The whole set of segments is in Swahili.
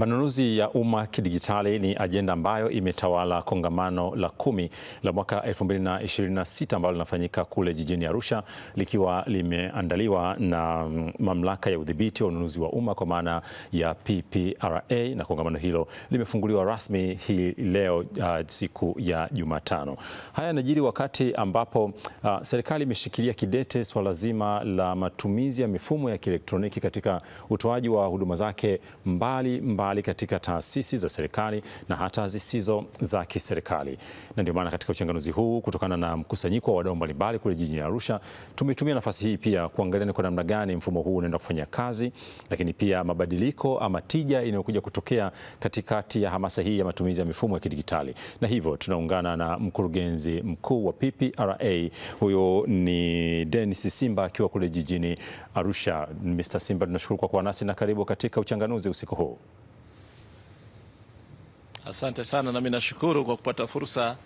Manunuzi ya umma kidigitali ni ajenda ambayo imetawala kongamano la 10 la mwaka 2026 ambalo linafanyika kule jijini Arusha, likiwa limeandaliwa na mamlaka ya udhibiti wa ununuzi wa umma kwa maana ya PPRA, na kongamano hilo limefunguliwa rasmi hii leo siku ya Jumatano. Haya yanajiri wakati ambapo serikali imeshikilia kidete swala zima la matumizi ya mifumo ya kielektroniki katika utoaji wa huduma zake mbali katika taasisi za serikali na hata zisizo za kiserikali. Na ndio maana katika uchanganuzi huu, kutokana na mkusanyiko wa wadau mbalimbali kule jijini Arusha, tumetumia nafasi hii pia kuangalia ni kwa namna gani mfumo huu unaenda kufanya kazi, lakini pia mabadiliko ama tija inayokuja kutokea katikati ya hamasa hii ya matumizi ya mifumo ya kidigitali. Na hivyo tunaungana na mkurugenzi mkuu wa PPRA, huyo ni Dennis Simba akiwa kule jijini Arusha. Mr. Simba, tunashukuru kwa kuwa nasi na karibu katika uchanganuzi usiku huu. Asante sana, nami nashukuru kwa kupata fursa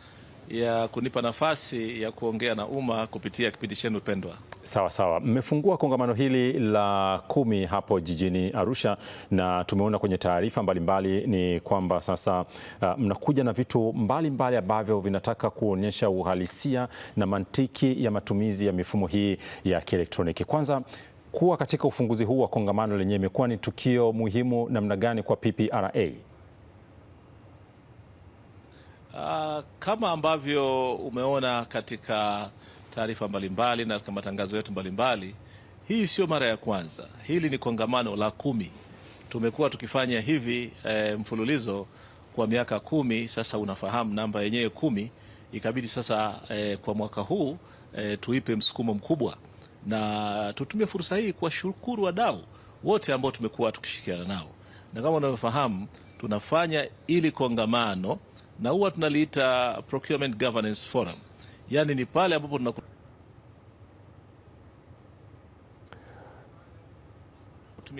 ya kunipa nafasi ya kuongea na umma kupitia kipindi chenu pendwa. Sawa. Mmefungua kongamano hili la 10 hapo jijini Arusha, na tumeona kwenye taarifa mbalimbali ni kwamba sasa mnakuja na vitu mbalimbali ambavyo vinataka kuonyesha uhalisia na mantiki ya matumizi ya mifumo hii ya kielektroniki. Kwanza, kuwa katika ufunguzi huu wa kongamano lenyewe imekuwa ni tukio muhimu namna gani kwa PPRA? Kama ambavyo umeona katika taarifa mbalimbali na katika matangazo yetu mbalimbali, hii sio mara ya kwanza. Hili ni kongamano la 10. Tumekuwa tukifanya hivi mfululizo kwa miaka 10 sasa. Unafahamu namba yenyewe 10, ikabidi sasa kwa mwaka huu tuipe msukumo mkubwa, na tutumie fursa hii kuwashukuru wadau wote ambao tumekuwa tukishirikiana nao. Na kama unavyofahamu, tunafanya ili kongamano na huwa tunaliita Procurement Governance Forum. Yaani ni pale ambapo tunatumia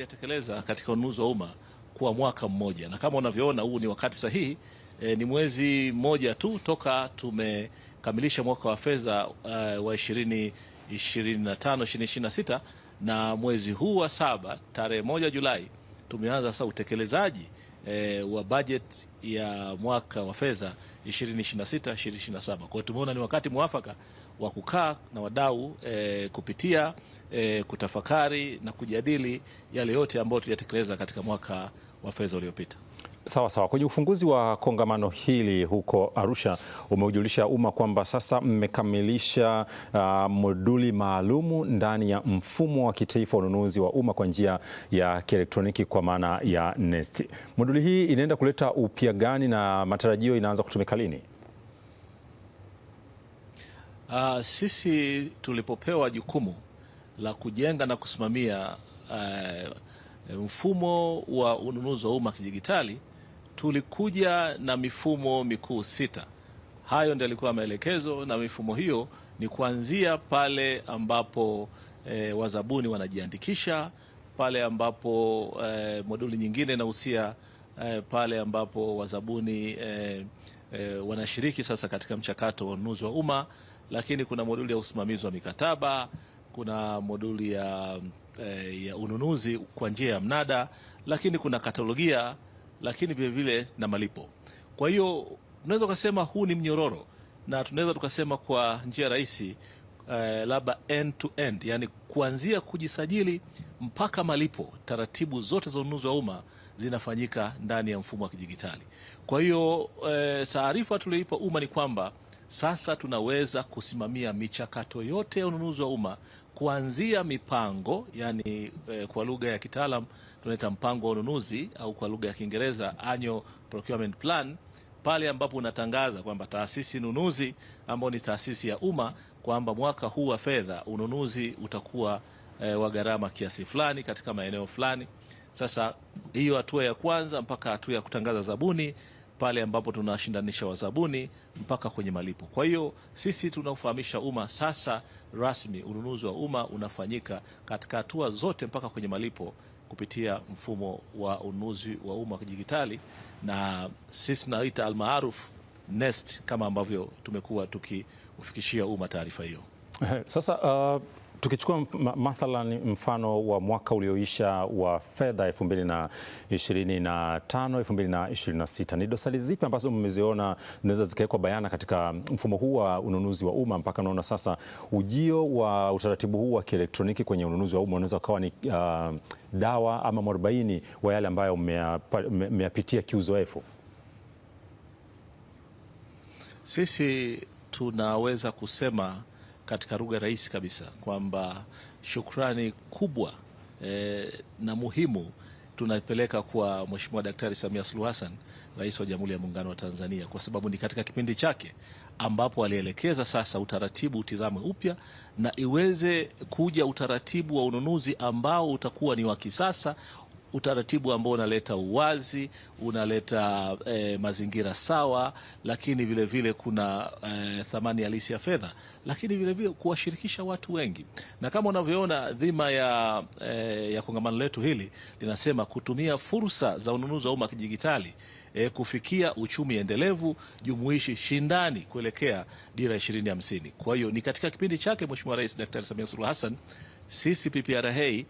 tekeleza katika ununuzi wa umma kwa mwaka mmoja, na kama unavyoona huu ni wakati sahihi. Ni mwezi mmoja tu toka tumekamilisha mwaka wa fedha wa 2025/2026, na mwezi huu wa 7 tarehe 1 Julai tumeanza sasa utekelezaji wa budget ya mwaka wa fedha 2026/2027. Kwa hiyo tumeona ni wakati mwafaka wa kukaa na wadau kupitia kutafakari na kujadili yale yote ambayo tuliyatekeleza katika mwaka wa fedha uliopita. Sawa. Kwenye ufunguzi wa kongamano hili huko Arusha, umeujulisha umma kwamba sasa mmekamilisha moduli maalumu ndani ya mfumo wa kitaifa wa ununuzi wa umma kwa njia ya kielektroniki kwa maana ya NeST. Moduli hii inaenda kuleta upya gani na matarajio inaanza kutumika lini? Sisi tulipopewa jukumu la kujenga na kusimamia mfumo wa ununuzi wa umma kidijitali, tulikuja na mifumo mikuu 6. Hayo ndio yalikuwa maelekezo, na mifumo hiyo ni kuanzia pale ambapo wazabuni wanajiandikisha, pale ambapo moduli nyingine inahusia pale ambapo wazabuni wanashiriki sasa katika mchakato wa ununuzi wa umma, lakini kuna moduli ya usimamizi wa mikataba, kuna moduli ya ununuzi kwa njia ya mnada, lakini kuna katalogia, lakini vile vile na malipo. Kwa hiyo tunaweza kusema huu ni mnyororo, na tunaweza tukasema kwa njia rahisi labda end to end, yani kuanzia kujisajili mpaka malipo, taratibu zote za ununuzi wa umma zinafanyika ndani ya mfumo wa kidijitali. Kwa hiyo taarifa tulioipa umma ni kwamba sasa tunaweza kusimamia michakato yote ya ununuzi wa umma, kuanzia mipango, yani kwa lugha ya kitaalam tunaita mpango wa ununuzi, au kwa lugha ya Kiingereza annual procurement plan, pale ambapo unatangaza kwamba taasisi nunuzi ambayo ni taasisi ya umma kwamba mwaka huu wa fedha ununuzi utakuwa wa gharama kiasi fulani katika maeneo fulani. Sasa hiyo hatua ya kwanza mpaka hatua ya kutangaza zabuni, pale ambapo tunashindanisha wazabuni mpaka kwenye malipo. Kwa hiyo sisi tunafahamisha umma sasa rasmi ununuzi wa umma unafanyika katika hatua zote mpaka kwenye malipo kupitia mfumo wa ununuzi wa umma kidijitali, na sisi tunaita almaaruf NeST, kama ambavyo tumekuwa tukiufikishia umma taarifa hiyo. Sasa Tukichukua mathalan mfano wa mwaka ulioisha wa fedha 2025 2026, ni dosari zipi ambazo mmeziona zinaweza zikawekwa bayana katika mfumo huu wa ununuzi wa umma mpaka naona sasa ujio wa utaratibu huu wa kielektroniki kwenye ununuzi wa umma unaweza ukawa ni dawa ama mwarobaini wa yale ambayo mmeyapitia kiuzoefu? Sisi tunaweza kusema katika lugha rahisi kabisa kwamba shukrani kubwa na muhimu tunaipeleka kwa Mheshimiwa Daktari Samia Suluhu Hassan, Rais wa Jamhuri ya Muungano wa Tanzania, kwa sababu ni katika kipindi chake ambapo alielekeza sasa utaratibu utizamwe upya na iweze kuja utaratibu wa ununuzi ambao utakuwa ni wa kisasa, utaratibu ambao unaleta uwazi, unaleta mazingira sawa, lakini vile vile kuna thamani halisi ya fedha, lakini vile vile kuwashirikisha watu wengi. Na kama unavyoona dhima ya kongamano letu hili linasema kutumia fursa za ununuzi wa umma kidijitali kufikia uchumi endelevu, jumuishi, shindani kuelekea dira 2050. Kwa hiyo ni katika kipindi chake Mheshimiwa Rais Daktari Samia Suluhu Hassan, sisi PPRA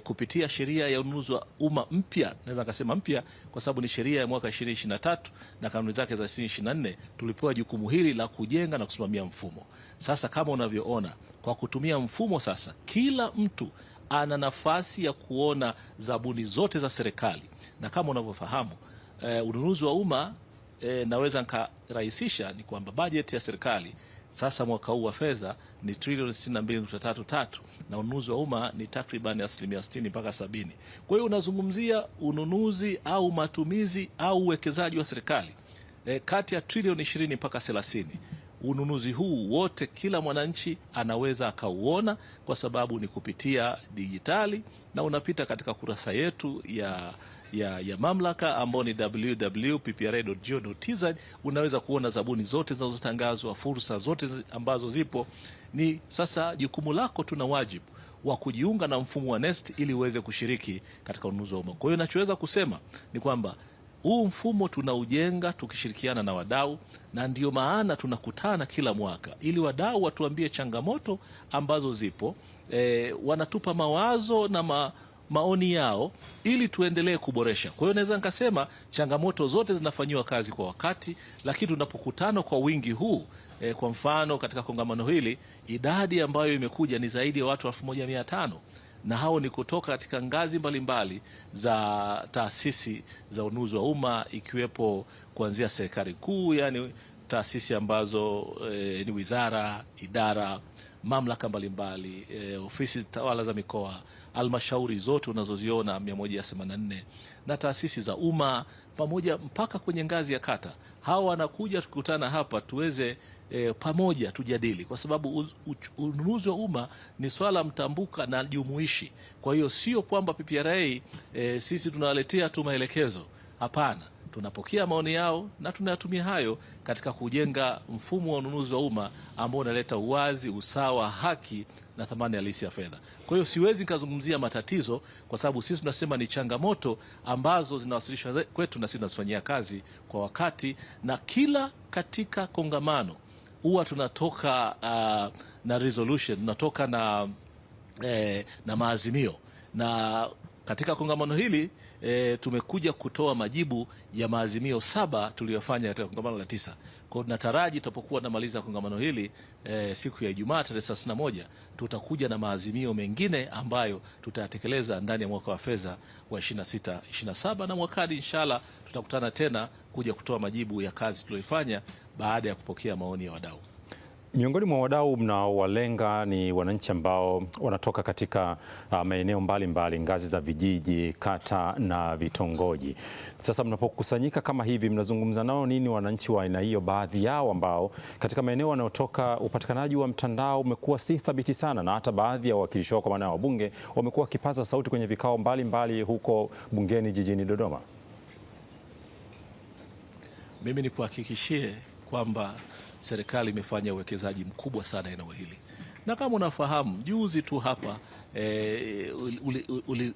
kupitia sheria ya ununuzi wa umma mpya, naweza kusema mpya kwa sababu ni sheria ya mwaka 2023 na kanuni zake za 2024, tulipewa jukumu hili la kujenga na kusimamia mfumo. Sasa kama unavyoona, kwa kutumia mfumo sasa kila mtu ana nafasi ya kuona zabuni zote za serikali, na kama unavyofahamu ununuzi wa umma naweza nikarahisisha ni kwamba bajeti ya serikali sasa mwaka huu wa fedha ni trilioni 62.33 na ununuzi wa umma ni takriban 60% mpaka 70%. Kwa hiyo unazungumzia ununuzi au matumizi au uwekezaji wa serikali kati ya trilioni 20 mpaka 30. Ununuzi huu wote kila mwananchi anaweza akauona kwa sababu ni kupitia dijitali na unapita katika kurasa yetu ya mamlaka ambao ni www.ppra.go.tz. Unaweza kuona zabuni zote zinazotangazwa, fursa zote ambazo zipo. Ni sasa jukumu lako, tuna wajibu wa kujiunga na mfumo wa NeST ili uweze kushiriki katika ununuzi wa umma. Kwa hiyo ninachoweza kusema ni kwamba huu mfumo tunaujenga tukishirikiana na wadau, na ndio maana tunakutana kila mwaka ili wadau watuambie changamoto ambazo zipo, wanatupa mawazo na maoni yao ili tuendelee kuboresha. Kwa hiyo naweza nikasema changamoto zote zinafanyiwa kazi kwa wakati, lakini tunapokutana kwa wingi huu kwa mfano katika kongamano hili idadi ambayo imekuja ni zaidi ya watu 1500 na hao ni kutoka katika ngazi mbalimbali za taasisi za ununuzi wa umma ikiwepo kuanzia serikali kuu, yani taasisi ambazo ni wizara, idara, mamlaka mbalimbali, ofisi tawala za mikoa, halmashauri zote unazoziona 184 na taasisi za umma pamoja mpaka kwenye ngazi ya kata. Hawa wanakuja tukutana hapa tuweze pamoja tujadili, kwa sababu ununuzi wa umma ni swala mtambuka na jumuishi. Kwa hiyo sio kwamba PPRA sisi tunawaletea tu maelekezo, hapana. Tunapokea maoni yao na tunayatumia hayo katika kujenga mfumo wa ununuzi wa umma ambao unaleta uwazi, usawa, haki na thamani halisi ya fedha. Kwa hiyo siwezi nikazungumzia matatizo kwa sababu sisi tunasema ni changamoto ambazo zinawasilishwa kwetu na sisi tunazifanyia kazi kwa wakati, na kila katika kongamano huwa tunatoka na resolution, tunatoka na maazimio, na katika kongamano hili tumekuja kutoa majibu ya maazimio 7 tuliyofanya katika kongamano la 9. Kwa hiyo tunataraji tutapokuwa tunamaliza kongamano hili siku ya Ijumaa tarehe 31 tutakuja na maazimio mengine ambayo tutayatekeleza ndani ya mwaka wa fedha wa 26 27, na mwakani inshallah tutakutana tena kuja kutoa majibu ya kazi tuliyoifanya baada ya kupokea maoni ya wadau. Miongoni mwa wadau mnaowalenga ni wananchi ambao wanatoka katika maeneo mbalimbali, ngazi za vijiji, kata na vitongoji. Sasa mnapokusanyika kama hivi, mnazungumza nao nini wananchi wa aina hiyo? Baadhi yao ambao katika maeneo wanayotoka upatikanaji wa mtandao umekuwa si thabiti sana, na hata baadhi ya wawakilishi wao kwa maana ya wabunge wamekuwa wakipaza sauti kwenye vikao mbalimbali huko bungeni jijini Dodoma. Mimi nikuhakikishie kwamba serikali imefanya uwekezaji mkubwa sana eneo hili, na kama unafahamu juzi tu hapa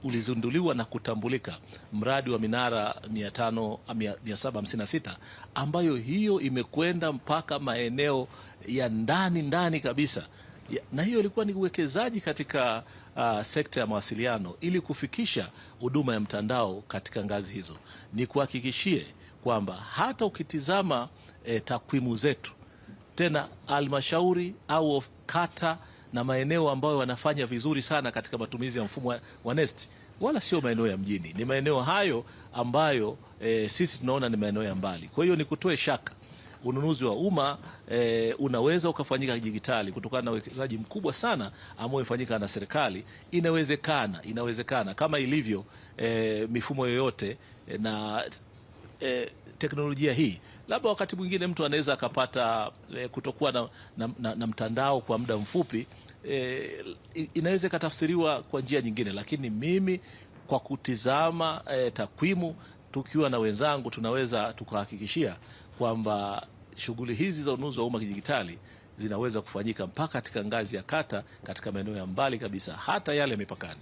ulizinduliwa na kutambulika mradi wa minara 756 ambayo hiyo imekwenda mpaka maeneo ya ndani kabisa. na hiyo ilikuwa ni uwekezaji katika sekta ya mawasiliano ili kufikisha huduma ya mtandao katika ngazi hizo. Ni kuhakikishie kwamba hata ukitizama takwimu zetu, tena halmashauri au kata na maeneo ambayo wanafanya vizuri sana katika matumizi ya mfumo wa NeST, wala sio maeneo ya mjini, ni maeneo hayo ambayo sisi tunaona ni maeneo ya mbali. Kwa hiyo ni kutoe shaka ununuzi wa umma unaweza ukafanyika digitali kutokana na uwekezaji mkubwa sana ambao umefanyika na serikali. Inawezekana kama ilivyo mifumo yoyote na teknolojia hii, labda wakati mwingine mtu anaweza akapata kutokuwa na mtandao kwa muda mfupi, inaweza ikatafsiriwa kwa njia nyingine, lakini mimi kwa kutizama takwimu tukiwa na wenzangu tunaweza tukahakikishia kwamba shughuli hizi za ununuzi wa umma kidijitali zinaweza kufanyika mpaka katika ngazi ya kata, katika maeneo ya mbali kabisa, hata yale mipakani.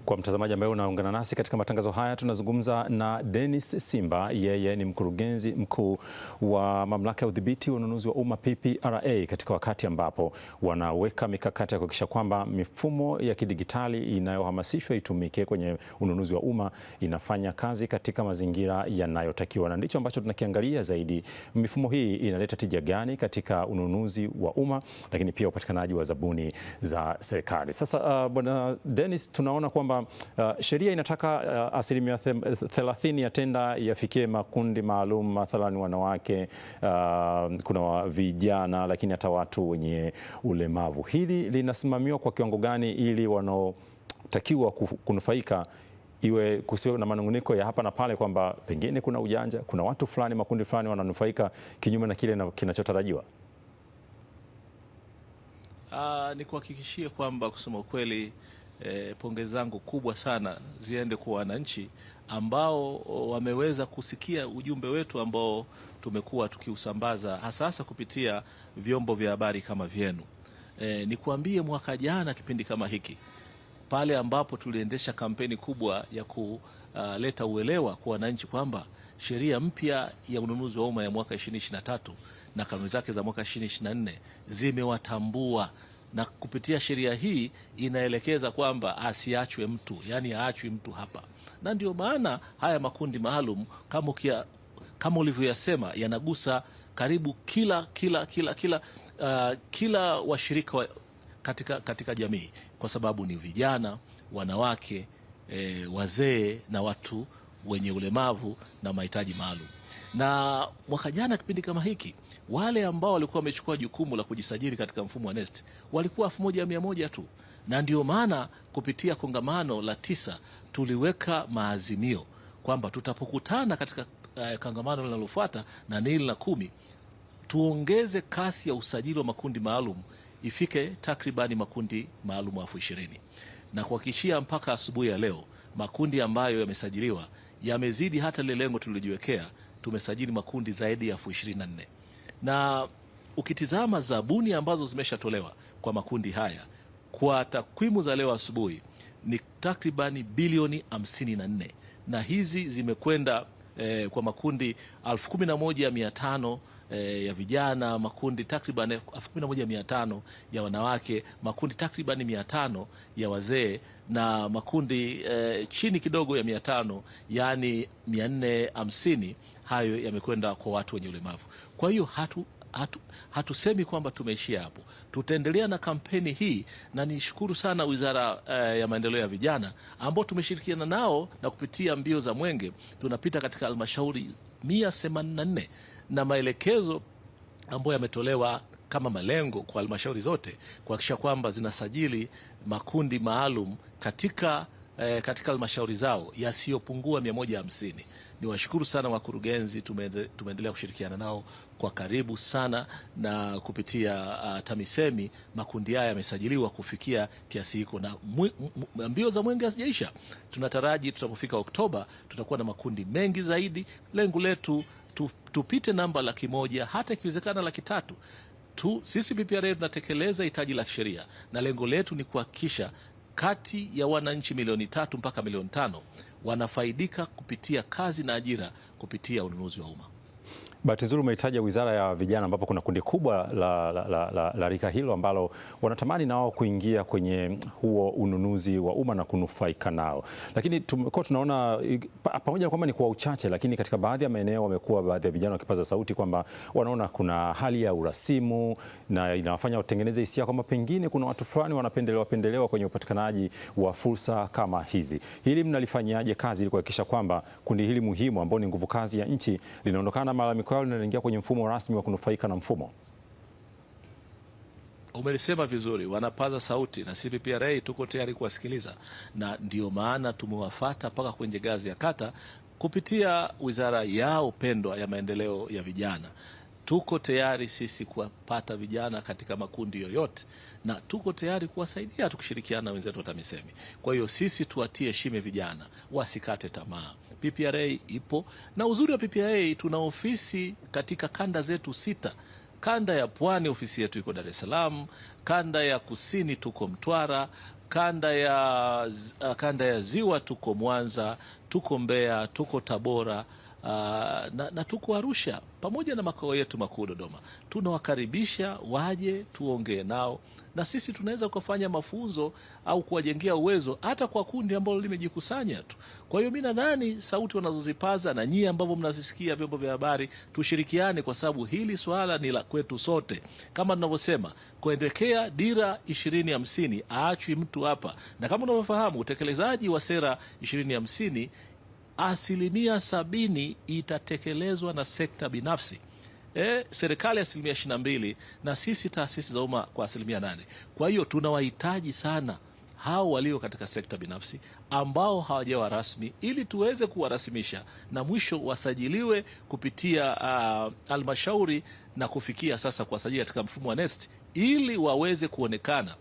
Kwa mtazamaji ambaye unaungana nasi katika matangazo haya, tunazungumza na Dennis Simba. Yeye ni mkurugenzi mkuu wa mamlaka ya udhibiti wa ununuzi wa umma PPRA, katika wakati ambapo wanaweka mikakati ya kuhakikisha kwamba mifumo ya kidigitali inayohamasishwa itumike kwenye ununuzi wa umma inafanya kazi katika mazingira yanayotakiwa, na ndicho ambacho tunakiangalia zaidi. Mifumo hii inaleta tija gani katika ununuzi wa umma, lakini pia upatikanaji wa zabuni za serikali. Sasa bwana Dennis, tunaona kwamba sheria inataka asilimia 30 ya tenda yafikie makundi maalum, mathalan wanawake, kuna vijana, lakini hata watu wenye ulemavu. Hili linasimamiwa kwa kiwango gani ili wanaotakiwa kunufaika iwe kusiwe na manunguniko ya hapa na pale kwamba pengine kuna ujanja, kuna watu fulani, makundi fulani wananufaika kinyume na kile kinachotarajiwa? Ni kuhakikishie kwamba kusema ukweli, pongezi zangu kubwa sana ziende kwa wananchi ambao wameweza kusikia ujumbe wetu ambao tumekuwa tukiusambaza hasa kupitia vyombo vya habari kama vyenu. Nikuambie, mwaka jana kipindi kama hiki, pale ambapo tuliendesha kampeni kubwa ya kuleta uelewa kwa wananchi kwamba sheria mpya ya ununuzi wa umma ya mwaka 2023 na kanuni zake za mwaka 2024 zimewatambua, na kupitia sheria hii inaelekeza kwamba asiachwe mtu, yani aachwi mtu hapa. Na ndio maana haya makundi maalum kama ulivyoyasema yanagusa karibu kila washirika katika jamii, kwa sababu ni vijana, wanawake, wazee na watu wenye ulemavu na mahitaji maalum. Na mwaka jana kipindi kama hiki, wale ambao walikuwa wamechukua jukumu la kujisajili katika mfumo wa NeST walikuwa 1100 tu, na ndio maana kupitia kongamano la 9 tuliweka maazimio kwamba tutapokutana katika kongamano linalofuata na hili la 10 tuongeze kasi ya usajili wa makundi maalum ifike takribani makundi maalum 20,000, na kuhakikishia mpaka asubuhi ya leo makundi ambayo yamesajiliwa yamezidi hata ile lengo tulilojiwekea. Tumesajili makundi zaidi ya 24,000, na ukitizama zabuni ambazo zimeshatolewa kwa makundi haya kwa takwimu za leo asubuhi ni takribani bilioni 54, na hizi zimekwenda kwa makundi 11,500 ya vijana, makundi takriban 11,500 ya wanawake, makundi takriban 500 ya wazee, na makundi chini kidogo ya 500, yani 450, hayo yamekwenda kwa watu wenye ulemavu. Kwa hiyo hatusemi kwamba tumeishia hapo, tutaendelea na kampeni hii, na nishukuru sana Wizara ya Maendeleo ya Vijana ambao tumeshirikiana nao, na kupitia mbio za Mwenge tunapita katika halmashauri 184 na maelekezo ambayo yametolewa kama malengo kwa halmashauri zote kuhakikisha kwamba zinasajili makundi maalum katika halmashauri zao yasiyopungua 150. Niwashukuru sana wakurugenzi, tumeendelea kushirikiana nao kwa karibu sana, na kupitia TAMISEMI makundi haya yamesajiliwa kufikia kiasi hiko, na mbio za Mwenge hazijaisha. Tunataraji tutapofika Oktoba tutakuwa na makundi mengi zaidi. Lengo letu tupite namba 100,000, hata ikiwezekana 300,000 tu. Sisi PPRA tunatekeleza hitaji la sheria, na lengo letu ni kuhakikisha kati ya wananchi milioni 3 mpaka milioni 5 wanafaidika kupitia kazi na ajira kupitia ununuzi wa umma. Bahati nzuri umehitaja Wizara ya Vijana ambapo kuna kundi kubwa la rika hilo ambalo wanatamani na wao kuingia kwenye huo ununuzi wa umma na kunufaika nao, lakini tumekuwa tunaona pamoja na kwamba ni kwa uchache, lakini katika baadhi ya maeneo wamekuwa baadhi ya vijana wakipaza sauti kwamba wanaona kuna hali ya urasimu na inawafanya watengeneze hisia kwamba pengine kuna watu fulani wanapendelewa kwenye upatikanaji wa fursa kama hizi. Hili mnalifanyaje kazi ili kuhakikisha kwamba kundi hili muhimu ambao ni nguvu kazi ya nchi linaondokana na malalamiko yao linaingia kwenye mfumo rasmi wa kunufaika na mfumo? Umelisema vizuri, wanapaza sauti na sisi PPRA tuko tayari kuwasikiliza, na ndio maana tumewafata mpaka kwenye ngazi ya kata kupitia wizara yao pendwa ya maendeleo ya vijana. Tuko tayari sisi kuwapata vijana katika makundi yoyote na tuko tayari kuwasaidia tukishirikiana na wenzetu wa TAMISEMI. Kwa hiyo sisi tuwatie shime vijana, wasikate tamaa. PPRA ipo, na uzuri wa PPRA tuna ofisi katika kanda zetu 6. Kanda ya Pwani ofisi yetu iko Dar es Salaam, kanda ya Kusini tuko Mtwara, kanda ya Ziwa tuko Mwanza, tuko Mbeya, tuko Tabora, na tuko Arusha pamoja na makao yetu makuu Dodoma. Tunawakaribisha waje tuongee nao, na sisi tunaweza kufanya mafunzo au kuwajengea uwezo hata kwa kundi ambalo limejikusanya tu. Kwa hiyo mimi nadhani sauti wanazozipaza na nyie ambao mnazisikia vyombo vya habari, tushirikiane kwa sababu hili swala ni la kwetu sote. Kama tunavyosema kuelekea dira 2050 aachwi mtu hapa, na kama unavyofahamu utekelezaji wa sera 2050 70% itatekelezwa na sekta binafsi. Serikali 22% na sisi taasisi za umma kwa 8%. Kwa hiyo tunawahitaji sana hao walio katika sekta binafsi ambao hawajawa rasmi ili tuweze kuwarasimisha na mwisho wasajiliwe kupitia halmashauri na kufikia sasa kuwasajili katika mfumo wa NeST ili waweze kuonekana.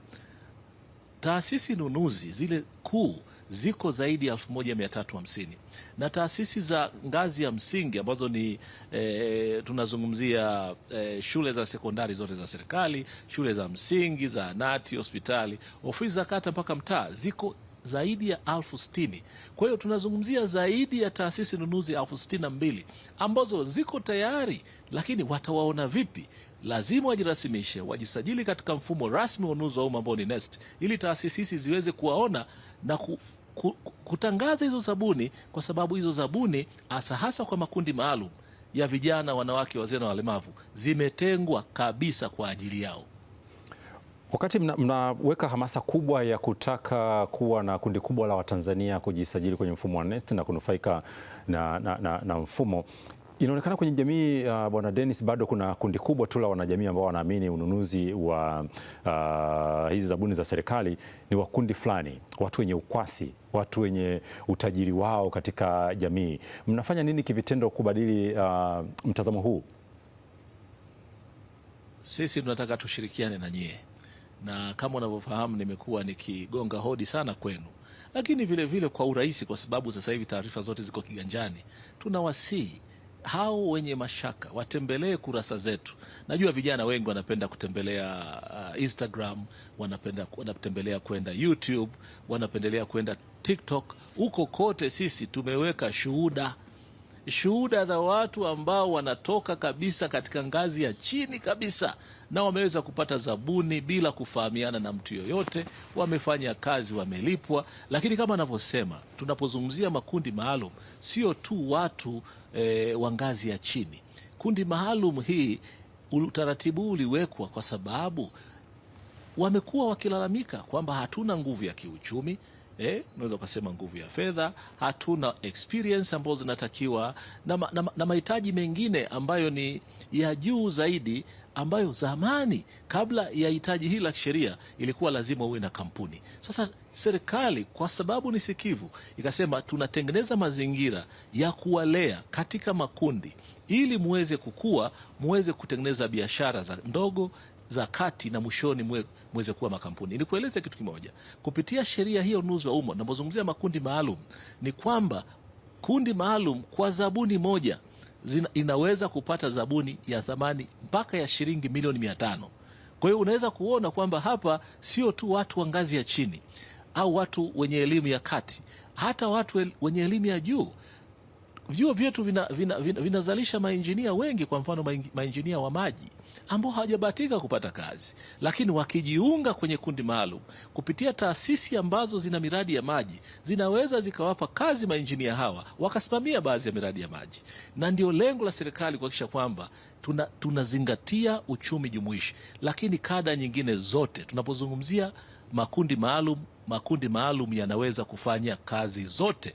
Taasisi nunuzi zile kuu ziko zaidi ya 1350 na taasisi za ngazi ya msingi ambazo ni tunazungumzia shule za sekondari zote za serikali, shule za msingi, zahanati, hospitali, ofisi za kata mpaka mtaa ziko zaidi ya 1060. Kwa hiyo tunazungumzia zaidi ya taasisi nunuzi 1062 ambazo ziko tayari, lakini watawaona vipi? Lazima wajirasimishe, wajisajili katika mfumo rasmi wa ununuzi wa umma ambao ni NeST, ili taasisi hizi ziweze kuwaona na kutangaza hizo zabuni, kwa sababu hizo zabuni hasa kwa makundi maalum ya vijana, wanawake, wazee na walemavu zimetengwa kabisa kwa ajili yao. Wakati mnaweka hamasa kubwa ya kutaka kuwa na kundi kubwa la Watanzania kujisajili kwenye mfumo wa NeST na kunufaika na mfumo, inaonekana kwenye jamii Bwana Dennis, bado kuna kundi kubwa tu la wanajamii ambao wanaamini ununuzi wa hizi zabuni za serikali ni wa kundi fulani, watu wenye ukwasi, watu wenye utajiri wao katika jamii. Mnafanya nini kivitendo kubadili mtazamo huu? Sisi tunataka tushirikiane na nyie, na kama unavyofahamu nimekuwa nikigonga hodi sana kwenu, lakini vile vile kwa urahisi, kwa sababu sasa hivi taarifa zote ziko kiganjani. Tunawasihi hao wenye mashaka watembelee kurasa zetu. Najua vijana wengi wanapenda kutembelea Instagram, wanapenda kutembelea kwenda YouTube, wanapendelea kwenda TikTok. Huko kote sisi tumeweka shuhuda za watu ambao wanatoka kabisa katika ngazi ya chini kabisa na wameweza kupata zabuni bila kufahamiana na mtu yoyote, wamefanya kazi, wamelipwa. Lakini kama anavyosema, tunapozungumzia makundi maalum sio tu watu wa ngazi ya chini. Kundi maalum hii utaratibu uliwekwa kwa sababu wamekuwa wakilalamika kwamba hatuna nguvu ya kiuchumi, unaweza kusema nguvu ya fedha, hatuna experience ambazo zinatakiwa na mahitaji mengine ambayo ni ya juu zaidi, ambayo zamani kabla ya hitaji hili la kisheria ilikuwa lazima uwe na kampuni. Sasa serikali kwa sababu ni sikivu ikasema tunatengeneza mazingira ya kuwalea katika makundi ili muweze kukua, muweze kutengeneza biashara za ndogo, za kati, na mwishoni muweze kuwa makampuni. Nikueleze kitu kimoja, kupitia sheria hiyo ununuzi wa umma, ninapozungumzia makundi maalum ni kwamba kundi maalum kwa zabuni moja inaweza kupata zabuni ya thamani mpaka ya shilingi milioni 500. Kwa hiyo unaweza kuona kwamba hapa sio tu watu wa ngazi ya chini au watu wenye elimu ya kati, hata watu wenye elimu ya juu. vyuo vyetu vinazalisha mainjinia wengi, kwa mfano mainjinia wa maji ambao hawajabahatika kupata kazi, lakini wakijiunga kwenye kundi maalum kupitia taasisi ambazo zina miradi ya maji, zinaweza zikawapa kazi mainjinia hawa wakasimamia baadhi ya miradi ya maji. Na ndio lengo la serikali kuhakikisha kwamba tunazingatia uchumi jumuishi. Lakini kada nyingine zote tunapozungumzia makundi maalum yanaweza kufanya kazi zote.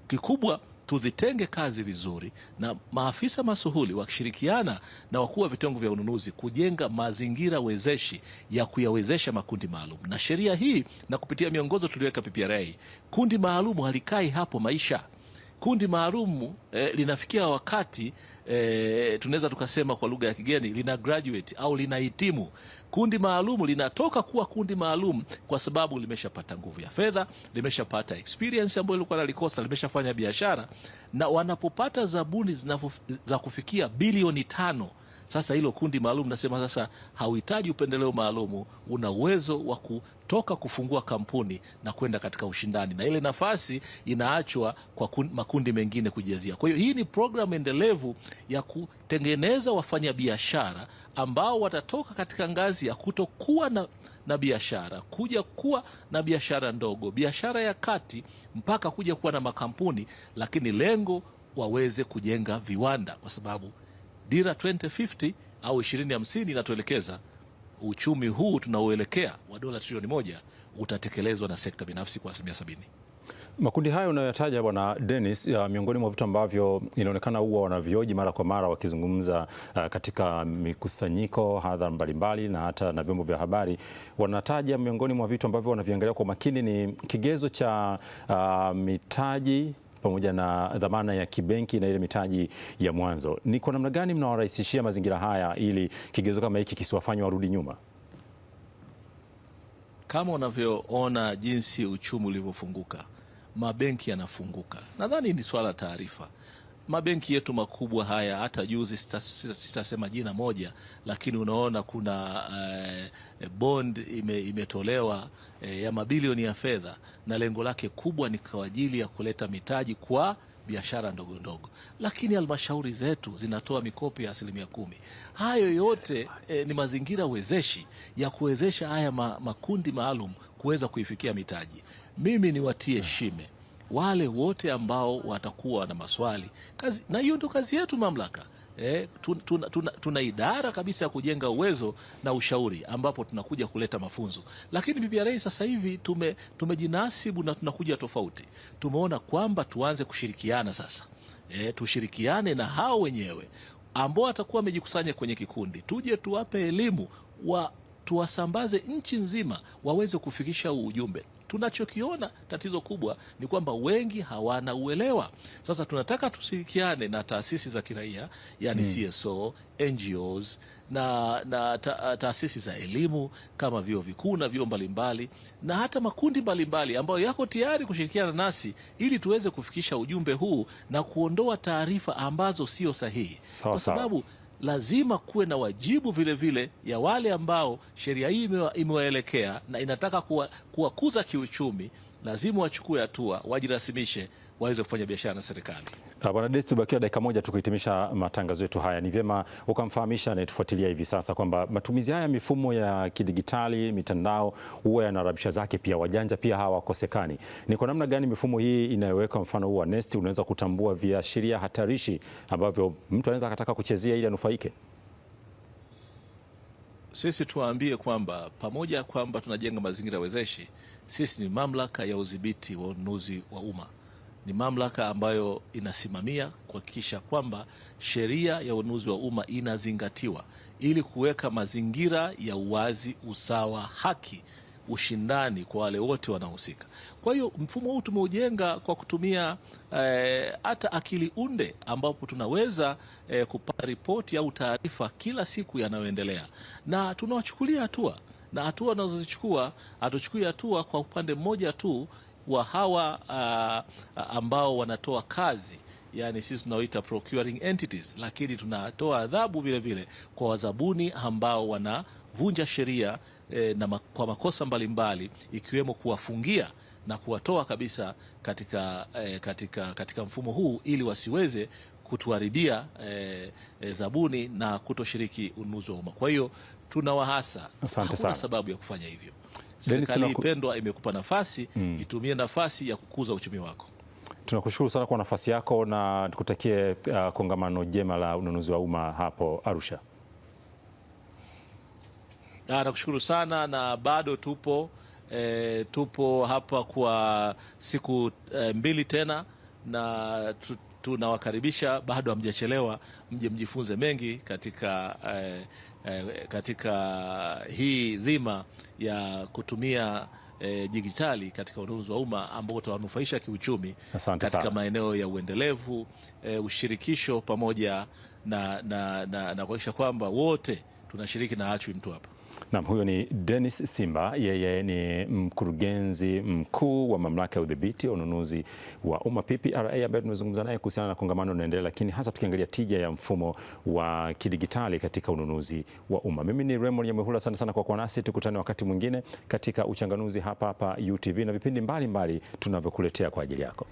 Kikubwa tuzitenge kazi vizuri, na maafisa masuhuli wakishirikiana na wakuu wa vitengo vya ununuzi kujenga mazingira wezeshi ya kuyawezesha makundi maalum. Na sheria hii na kupitia miongozo tuliweka PPRA, kundi maalum halikai hapo maisha. Kundi maalum linafikia wakati tunaweza tukasema kwa lugha ya kigeni lina graduate au linahitimu. Kundi maalum linatoka kuwa kundi maalum kwa sababu limeshapata nguvu ya fedha, limeshapata experience ambayo ilikuwa nalikosa, limeshafanya biashara, na wanapopata zabuni za kufikia bilioni 5, sasa hilo kundi maalum nasema sasa hauhitaji upendeleo maalumu, una uwezo wa kutoka kufungua kampuni na kwenda katika ushindani, na ile nafasi inaachwa kwa makundi mengine kujazia. Kwa hiyo hii ni programu endelevu ya kutengeneza wafanyabiashara ambao watatoka katika ngazi ya kutokuwa na biashara kuja kuwa na biashara ndogo, biashara ya kati, mpaka kuja kuwa na makampuni, lakini lengo waweze kujenga viwanda, kwa sababu Dira 2050 au 2050 inatuelekeza uchumi huu tunaoelekea wa dola trilioni 1 utatekelezwa na sekta binafsi kwa 70%. Makundi hayo unayotaja Bwana Dennis, miongoni mwa vitu ambavyo inaonekana huwa wanavioji mara kwa mara wakizungumza katika mikusanyiko hadhara mbalimbali na hata na vyombo vya habari, wanataja miongoni mwa vitu ambavyo wanaviangalia kwa makini ni kigezo cha mitaji pamoja na dhamana ya kibenki na ile mitaji ya mwanzo. Ni kwa namna gani mnawarahisishia mazingira haya ili kigezo kama hiki kisiwafanye warudi nyuma? Kama unavyoona jinsi uchumi ulivyofunguka, mabenki yanafunguka. Nadhani ni swala taarifa. Mabenki yetu makubwa haya, hata juzi sitasema jina moja, lakini unaona kuna bond imetolewa ya mabilioni ya fedha, na lengo lake kubwa ni kwa ajili ya kuleta mitaji kwa biashara ndogo ndogo, lakini halmashauri zetu zinatoa mikopo ya 10%. Hayo yote ni mazingira wezeshi ya kuwezesha haya makundi maalum kuweza kuifikia mitaji. Mimi niwatie shime wale wote ambao watakuwa na maswali kazi, na hiyo ndio kazi yetu mamlaka. Tuna idara kabisa ya kujenga uwezo na ushauri, ambapo tunakuja kuleta mafunzo. Lakini PPRA sasa hivi tumejinasibu na tunakuja tofauti. Tumeona kwamba tuanze kushirikiana sasa. Tushirikiane na hao wenyewe ambao watakuwa wamejikusanya kwenye kikundi, tuje tuwape elimu, tuwasambaze nchi nzima waweze kufikisha ujumbe. Tunachokiona tatizo kubwa ni kwamba wengi hawana uelewa. Sasa tunataka tushirikiane na taasisi za kiraia, yani CSO, NGOs na taasisi za elimu kama vyuo vikuu na vyuo mbalimbali na hata makundi mbalimbali ambayo yako tayari kushirikiana nasi ili tuweze kufikisha ujumbe huu na kuondoa taarifa ambazo sio sahihi. Kwa sababu lazima kuwe na wajibu vile vile ya wale ambao sheria hii imewaelekea na inataka kuwakuza kiuchumi. Lazima wachukue hatua, wajirasimishe, waweze kufanya biashara na serikali. Bwana Dennis, tubakia dakika moja tukuhitimisha matangazo yetu haya. Ni vyema ukamfahamisha anayetufuatilia hivi sasa kwamba matumizi haya mifumo ya kidigitali, mitandao huwa yana rabsha zake pia, wajanja pia hawakosekani. Ni kwa namna gani mifumo hii inayoweka mfano huu wa NeST unaweza kutambua viashiria hatarishi ambavyo mtu anaweza akataka kuchezea ili anufaike? Sisi tuwaambie kwamba pamoja kwamba tunajenga mazingira wezeshi, sisi ni mamlaka ya udhibiti wa ununuzi wa umma. Ni mamlaka ambayo inasimamia kuhakikisha kwamba sheria ya ununuzi wa umma inazingatiwa ili kuweka mazingira ya uwazi, usawa, haki, ushindani kwa wale wote wanaohusika. Kwa hiyo mfumo huu tumeujenga kwa kutumia hata akili unde, ambapo tunaweza kupata ripoti au taarifa kila siku yanayoendelea, na tunawachukulia hatua, na hatua tunazozichukua hatuchukui hatua kwa upande mmoja tu wa hawa ambao wanatoa kazi, yani sisi tunaoita procuring entities, lakini tunatoa adhabu vile vile kwa wazabuni ambao wanavunja sheria kwa makosa mbalimbali, ikiwemo kuwafungia na kuwatoa kabisa katika mfumo huu ili wasiweze kutuharibia zabuni na kutoshiriki ununuzi wa umma. Kwa hiyo tunawahasa, hakuna sababu ya kufanya hivyo. Serikali pendwa imekupa nafasi, itumie nafasi ya kukuza uchumi wako. Tunakushukuru sana kwa nafasi yako na tukutakie kongamano jema la ununuzi wa umma hapo Arusha. Nakushukuru sana na bado tupo hapa kwa siku 2 tena, na tunawakaribisha, bado hamjachelewa, mje mjifunze mengi katika hii dhima ya kutumia digitali katika ununuzi wa umma ambao utawanufaisha kiuchumi katika maeneo ya uendelevu, ushirikisho pamoja na kuhakikisha kwamba wote tunashiriki na haachwi mtu hapa. Naam, huyo ni Dennis Simba, yeye ni mkurugenzi mkuu wa mamlaka ya udhibiti wa ununuzi wa umma PPRA, ambaye tumezungumza naye kuhusiana na kongamano linaloendelea, lakini hasa tukiangalia tija ya mfumo wa kidigitali katika ununuzi wa umma. Mimi ni Raymond Nyamwihula, asante sana kwa kuwa nasi. Tukutane wakati mwingine katika Uchanganuzi hapa UTV na vipindi mbalimbali tunavyokuletea kwa ajili yako.